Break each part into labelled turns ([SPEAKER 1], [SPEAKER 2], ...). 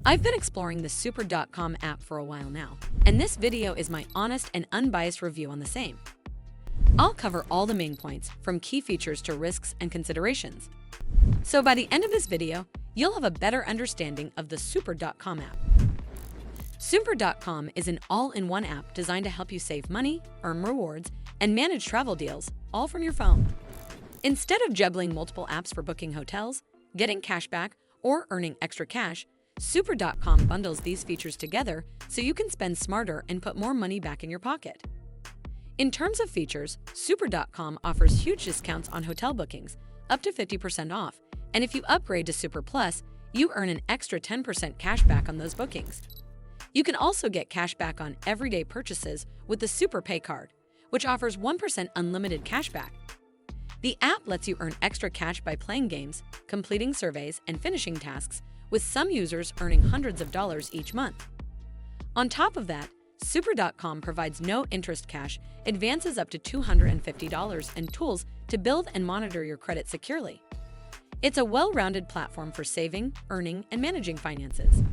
[SPEAKER 1] I've been exploring the super.com app for a while now, and this video is my honest and unbiased review on the same. I'll cover all the main points, from key features to risks and considerations. So by the end of this video, you'll have a better understanding of the super.com app. Super.com is an all-in-one app designed to help you save money, earn rewards, and manage travel deals, all from your phone. Instead of juggling multiple apps for booking hotels, getting cash back, or earning extra cash, super.com bundles these features together so you can spend smarter and put more money back in your pocket. In terms of features, super.com offers huge discounts on hotel bookings, up to 50% off, and if you upgrade to Super Plus, you earn an extra 10% cash back on those bookings. You can also get cash back on everyday purchases with the Super Pay card, which offers 1% unlimited cash back. The app lets you earn extra cash by playing games, completing surveys, and finishing tasks, with some users earning hundreds of dollars each month. On top of that, super.com provides no-interest cash advances up to $250 and tools to build and monitor your credit securely. It's a well-rounded platform for saving, earning, and managing finances.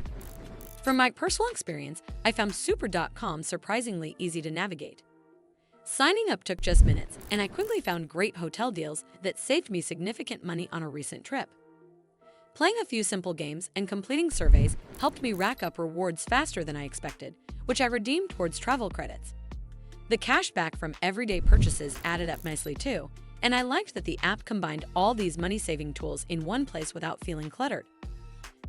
[SPEAKER 1] From my personal experience, I found super.com surprisingly easy to navigate. Signing up took just minutes, and I quickly found great hotel deals that saved me significant money on a recent trip. Playing a few simple games and completing surveys helped me rack up rewards faster than I expected, which I redeemed towards travel credits. The cash back from everyday purchases added up nicely too, and I liked that the app combined all these money-saving tools in one place without feeling cluttered.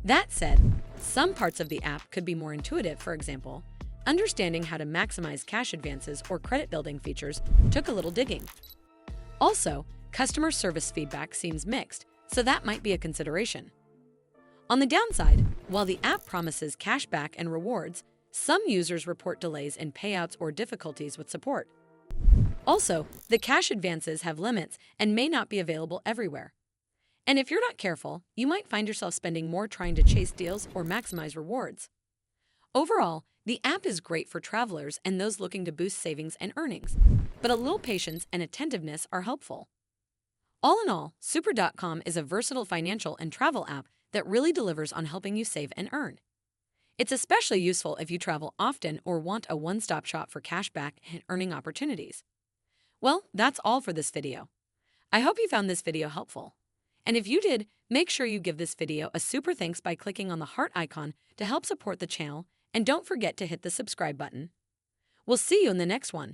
[SPEAKER 1] That said, some parts of the app could be more intuitive. For example, understanding how to maximize cash advances or credit-building features took a little digging. Also, customer service feedback seems mixed, so that might be a consideration. On the downside, while the app promises cash back and rewards, some users report delays in payouts or difficulties with support. Also, the cash advances have limits and may not be available everywhere. And if you're not careful, you might find yourself spending more trying to chase deals or maximize rewards. Overall, the app is great for travelers and those looking to boost savings and earnings, but a little patience and attentiveness are helpful. All in all, super.com is a versatile financial and travel app that really delivers on helping you save and earn. It's especially useful if you travel often or want a one-stop shop for cashback and earning opportunities. Well, that's all for this video. I hope you found this video helpful. And if you did, make sure you give this video a super thanks by clicking on the heart icon to help support the channel, and don't forget to hit the subscribe button. We'll see you in the next one.